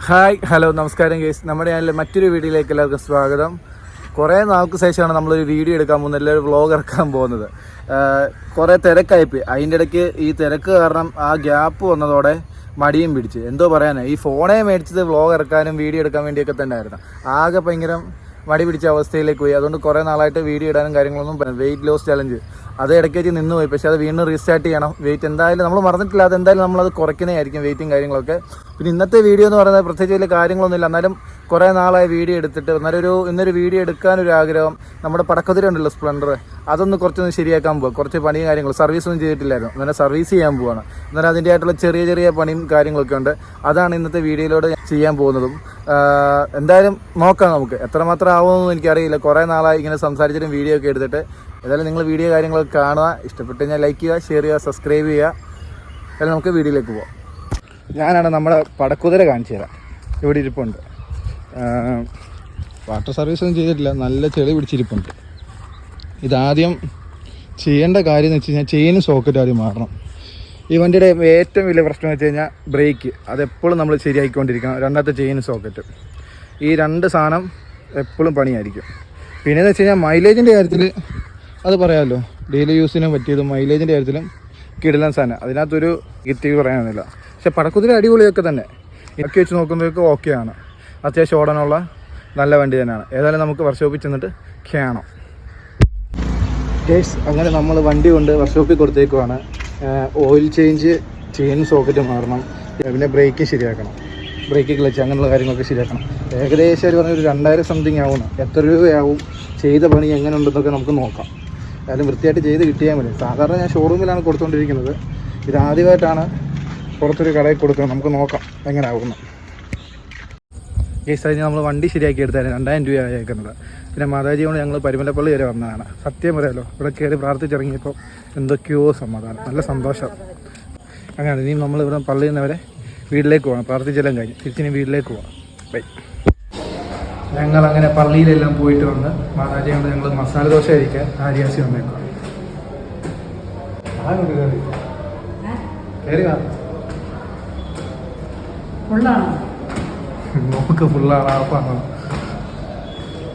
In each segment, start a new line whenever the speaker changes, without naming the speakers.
Hi hello നമസ്കാരം guys. നമ്മുടെ ചാനലിലെ മറ്റൊരു വീഡിയോയിലേക്ക് എല്ലാവർക്കും സ്വാഗതം. കുറേ നാൾക്ക് ശേഷമാണ് നമ്മളൊരു വീഡിയോ എടുക്കാൻ പോകുന്നത്, എല്ലാവരും വ്ളോഗ് ഇറക്കാൻ പോകുന്നത്. കുറേ തിരക്കായിപ്പോയി. അതിൻ്റെ ഇടയ്ക്ക് ഈ തിരക്ക് കാരണം ആ ഗ്യാപ്പ് വന്നതോടെ മടിയും പിടിച്ച് എന്തോ പറയാനാണ്. ഈ ഫോണേ മേടിച്ചത് വ്ളോഗ് ഇറക്കാനും വീഡിയോ എടുക്കാൻ വേണ്ടിയൊക്കെ തന്നെ ആയിരുന്നു. ആകെ ഭയങ്കര മടി പിടിച്ച അവസ്ഥയിലേക്ക് പോയി. അതുകൊണ്ട് കുറേ നാളായിട്ട് വീഡിയോ ഇടാനും കാര്യങ്ങളൊന്നും വെയിറ്റ് ലോസ് ചലഞ്ച് അത് ഇടയ്ക്ക് വെച്ച് നിന്ന് പോയി. പക്ഷേ അത് വീണ്ടും റീസ്റ്റാർട്ട് ചെയ്യണം. വെയിറ്റ് എന്തായാലും നമ്മൾ മറന്നിട്ടില്ല, അതെന്തായാലും നമ്മളത് കുറയ്ക്കുന്നതായിരിക്കും, വെയിറ്റും കാര്യങ്ങളൊക്കെ. പിന്നെ ഇന്നത്തെ വീഡിയോ എന്ന് പറയുന്നത് പ്രത്യേകിച്ച് വലിയ കാര്യങ്ങളൊന്നുമില്ല. എന്നാലും കുറേ നാളായി വീഡിയോ എടുത്തിട്ട് ഇന്നൊരു വീഡിയോ എടുക്കാനൊരു ആഗ്രഹം. നമ്മുടെ പടക്കതിര ഉണ്ടല്ലോ, സ്പ്ലെൻഡർ, അതൊന്ന് കുറച്ചൊന്ന് ശരിയാക്കാൻ പോവുക. കുറച്ച് പണിയും കാര്യങ്ങളും, സർവീസൊന്നും ചെയ്തിട്ടില്ലായിരുന്നു. അന്നേരം സർവീസ് ചെയ്യാൻ പോവുകയാണ്. അന്നേരം അതിൻ്റെ ആയിട്ടുള്ള ചെറിയ ചെറിയ പണിയും കാര്യങ്ങളൊക്കെ ഉണ്ട്. അതാണ് ഇന്നത്തെ വീഡിയോയിലൂടെ ചെയ്യാൻ പോകുന്നതും. എന്തായാലും നോക്കാം നമുക്ക്. എത്രമാത്രം ആവുമെന്നൊന്നും എനിക്കറിയില്ല. കുറേ നാളായി ഇങ്ങനെ സംസാരിച്ചിട്ടും വീഡിയോ ഒക്കെ എടുത്തിട്ട്. ഏതായാലും നിങ്ങൾ വീഡിയോ കാര്യങ്ങളൊക്കെ കാണുക. ഇഷ്ടപ്പെട്ട് കഴിഞ്ഞാൽ ലൈക്ക് ചെയ്യുക, ഷെയർ ചെയ്യുക, സബ്സ്ക്രൈബ് ചെയ്യുക. അതായത് നമുക്ക് വീഡിയോയിലേക്ക് പോവാം. ഞാനാണ് നമ്മുടെ പടക്കുതിര കാണിച്ചു തരാം. ഇവിടെ ഇരിപ്പുണ്ട്. വാട്ടർ സർവീസൊന്നും ചെയ്തിട്ടില്ല, നല്ല ചെളി പിടിച്ചിരിപ്പുണ്ട്. ഇതാദ്യം ചെയ്യേണ്ട കാര്യം എന്ന് വെച്ച് കഴിഞ്ഞാൽ ചെയിനും സോക്കറ്റ് ആദ്യം മാറണം. ഈ വണ്ടിയുടെ ഏറ്റവും വലിയ പ്രശ്നം എന്ന് വെച്ച് കഴിഞ്ഞാൽ ബ്രേക്ക്. അതെപ്പോഴും നമ്മൾ ശരിയാക്കിക്കൊണ്ടിരിക്കണം. രണ്ടാമത്തെ ചെയിനും സോക്കറ്റ്, ഈ രണ്ട് സാധനം എപ്പോഴും പണിയായിരിക്കും. പിന്നെയെന്ന് വെച്ച് കഴിഞ്ഞാൽ മൈലേജിൻ്റെ കാര്യത്തിൽ അത് പറയാമല്ലോ, ഡെയിലി യൂസിനും പറ്റിയതും മൈലേജിൻ്റെ കാര്യത്തിലും കിടിലൻ സാധനം. അതിനകത്തൊരു ഗിഫ്റ്റ് പറയാനൊന്നുമില്ല. പക്ഷെ പടക്കുതിര അടിപൊളിയൊക്കെ തന്നെ. ഇതൊക്കെ വെച്ച് നോക്കുമ്പോഴേക്കും ഓക്കെയാണ്. അത്യാവശ്യം ഓടാനുള്ള നല്ല വണ്ടി തന്നെയാണ്. ഏതായാലും നമുക്ക് വർക്ക്ഷോപ്പിൽ ചെന്നിട്ട് കാണാം. ഗൈസ്, അങ്ങനെ നമ്മൾ വണ്ടി കൊണ്ട് വർക്ക്ഷോപ്പിൽ കൊടുത്തേക്കുവാണ്. ഓയിൽ ചേഞ്ച്, ചെയിൻ സോക്കറ്റ് മാറണം, പിന്നെ ബ്രേക്ക് ശരിയാക്കണം, ബ്രേക്ക് ക്ലച്ച്, അങ്ങനെയുള്ള കാര്യങ്ങളൊക്കെ ശരിയാക്കണം. ഏകദേശം ഒരു പറഞ്ഞൊരു 2000 സംതിങ് ആവുന്നു. എത്ര രൂപയാവും, ചെയ്ത പണി എങ്ങനെ ഉണ്ടെന്നൊക്കെ നമുക്ക് നോക്കാം. ഏതായാലും വൃത്തിയായിട്ട് ചെയ്ത് കിട്ടിയാൽ മതി. സാധാരണ ഞാൻ ഷോറൂമിലാണ് കൊടുത്തുകൊണ്ടിരിക്കുന്നത്. ഇതാദ്യമായിട്ടാണ് പുറത്തൊരു കടയിൽ കൊടുക്കുന്നത്. നമുക്ക് നോക്കാം എങ്ങനെ ആകുന്നു. കേസ് കഴിഞ്ഞ് നമ്മൾ വണ്ടി ശരിയാക്കി എടുത്തായിരുന്നു. 2000 രൂപ അയക്കുന്നത്. പിന്നെ മാതാജി കൊണ്ട് ഞങ്ങൾ പരിമലപ്പള്ളി വരെ വന്നതാണ്. സത്യം പറയാമല്ലോ, ഇവിടെ കയറി പ്രാർത്ഥിച്ചിറങ്ങിയപ്പോൾ എന്തൊക്കെയോ സമാധാനം, നല്ല സന്തോഷം. അങ്ങനെ ഇനിയും നമ്മളിവിടെ പള്ളിയിൽ നിന്ന് വരെ വീട്ടിലേക്ക് പോകണം. പ്രാർത്ഥിച്ചെല്ലാം കഴിഞ്ഞ് തിരിച്ചിനി വീട്ടിലേക്ക് പോകാം. ബൈ. ഞങ്ങളങ്ങനെ പള്ളിയിലെല്ലാം പോയിട്ട് വന്ന് മാതാജി കൊണ്ട് ഞങ്ങൾ മസാല ദോശ കഴിക്കാൻ ആര്യാസി വന്നേക്കാം. കയറി നോക്ക്, ഫുള്ളാണ്. ആപ്പാണോ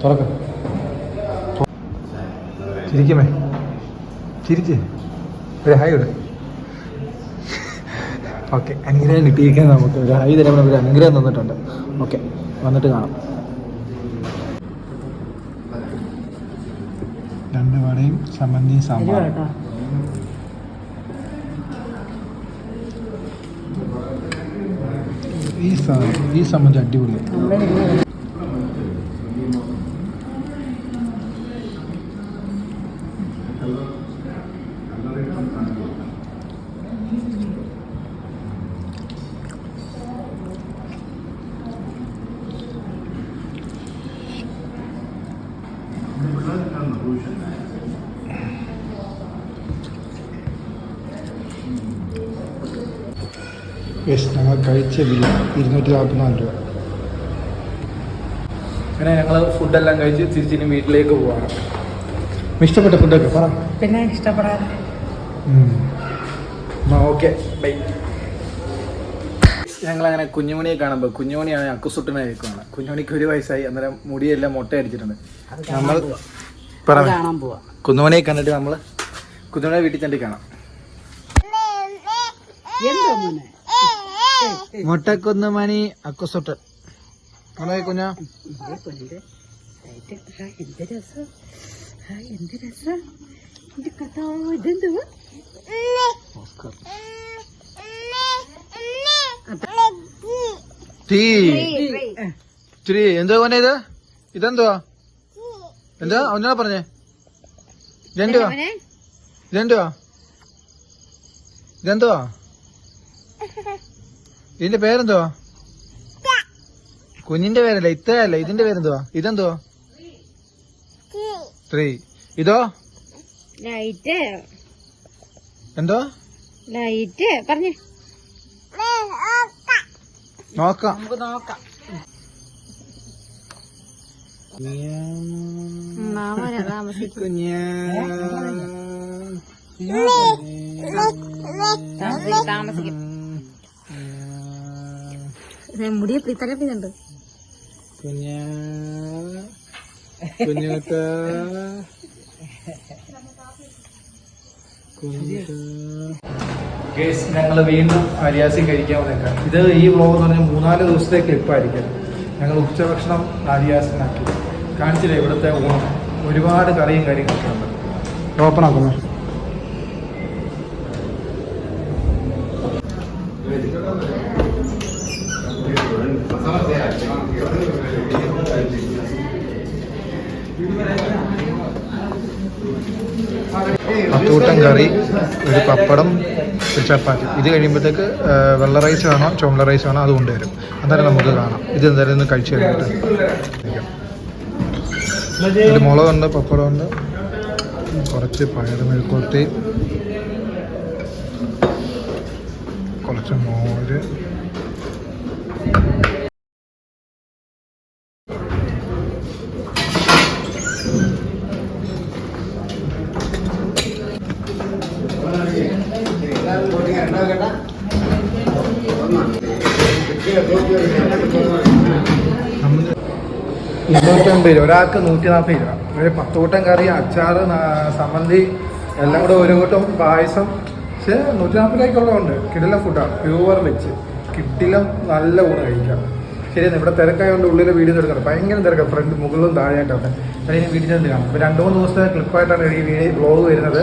തുറക്ക, ചിരിക്കുമേ, ചിരിച്ച് ഒരു ഹായ് ഇവിടെ. ഓക്കെ, അനുഗ്രഹം കിട്ടിയിരിക്കാൻ നമുക്ക് ഒരു ഹായ് തരാൻ ഒരു അനുഗ്രഹം തന്നിട്ടുണ്ട്. ഓക്കെ, വന്നിട്ട് കാണാം. 2 വടയും ചമ്മന്തിയും സാമ്പാറും. ഈ സംബന്ധം അടിപൊളിയാണ്. ഞങ്ങൾ കഴിച്ച ബില്ല് 244 രൂപ. അങ്ങനെ ഞങ്ങൾ ഫുഡെല്ലാം കഴിച്ച് തിരിച്ചിനി വീട്ടിലേക്ക് പോവാണ്. ഇഷ്ടപ്പെട്ട ഫുഡൊക്കെ പറ.
പിന്നെ ഇഷ്ടപ്പെടാൻ.
Okay, bye. ഞങ്ങളങ്ങനെ കുഞ്ഞുമണിയെ കാണുമ്പോൾ, കുഞ്ഞുമണിയാണ് അക്കുസുട്ടനെ കേൾക്കുകയാണ്. കുഞ്ഞുമണിക്ക് 1 വയസ്സായി. അന്നേരം മുടിയെല്ലാം മുട്ട അടിച്ചിട്ടുണ്ട്. നമ്മൾ
കാണാൻ പോവാ.
കുഞ്ഞുമണിയെ കണ്ടിട്ട് നമ്മൾ കുഞ്ഞുമണിയെ വീട്ടിൽ തന്നെ കാണാം. മുട്ടക്കുന്നുമണി അക്കുസുട്ടൻ. കുഞ്ഞ എന്തോ പോലെ ഇത്? ഇതെന്തുവാ? എന്താ ഒന്നാ പറഞ്ഞേ? ഇതെന്തുവാ? ഇതിന്റെ പേരെന്തുവാ? കുഞ്ഞിന്റെ പേരല്ല, ഇത്രയല്ല. ഇതിന്റെ പേരെന്തുവാ? ഇതെന്തുവാ? 3. ഇതോ? എന്തോ?
പറഞ്ഞേ,
നോക്കാം.
നമുക്ക് നോക്കാം.
താമസിക്കും.
മുടി പിത്തരപ്പിന്നുണ്ട്.
കുഞ്ഞുട്ട ഞങ്ങൾ വീണ്ടും ആര്യാസി കഴിക്കാൻ വന്നേക്കാം. ഇത് ഈ വ്ളോഗ് എന്ന് പറഞ്ഞാൽ 3-4 ദിവസത്തെ ക്ലിപ്പായിരിക്കും. ഞങ്ങൾ ഉച്ചഭക്ഷണം ആര്യാസിനാക്കി കാണിച്ചില്ല. ഇവിടുത്തെ ഊണം ഒരുപാട് കറിയും കാര്യങ്ങളൊക്കെ ഉണ്ട്. ഓപ്പൺ ആക്കുന്നു. പത്തൂട്ടം കറി, ഒരു പപ്പടം, ഒരു ചപ്പാത്തി. ഇത് കഴിയുമ്പോഴത്തേക്ക് വെള്ള റൈസ് വേണോ ചുമല റൈസ് വേണോ അത് കൊണ്ടുവരും. അന്നേരം നമുക്ക് കാണാം. ഇത് എന്തായാലും ഒന്ന് കഴിച്ചു കഴിഞ്ഞിട്ട് ഒരു മുളകുണ്ട്, പപ്പടമുണ്ട്, കുറച്ച് പയർ മെഴുക്കുവരട്ടി, കുറച്ച് മോര്, ഒരാൾക്ക് 140 രൂപ. ഒരു 10 കൂട്ടം കറി, അച്ചാറ്, സമ്മന്തി എല്ലാം കൂടെ ഒരു കൂട്ടം പായസം. പക്ഷേ 140 രൂപയ്ക്കുള്ളതുണ്ട്. കിടിലം ഫുഡാണ്, പ്യൂർ വെച്ച് കിടിലം നല്ല ഊണ് കഴിക്കാം. ശരിയാണ്. ഇവിടെ തിരക്കായതുകൊണ്ട് ഉള്ളിലെ വീഡിയോ എടുക്കണം. ഭയങ്കര തിരക്കാണ്, ഫ്രണ്ട് മുകളിലും താഴെയായിട്ടൊക്കെ. അതിന് വീഡിയോ കാണാം. ഇപ്പോൾ 2-3 ദിവസത്തെ ക്ലിപ്പായിട്ടാണ് ഈ വ്ളോഗ് വരുന്നത്.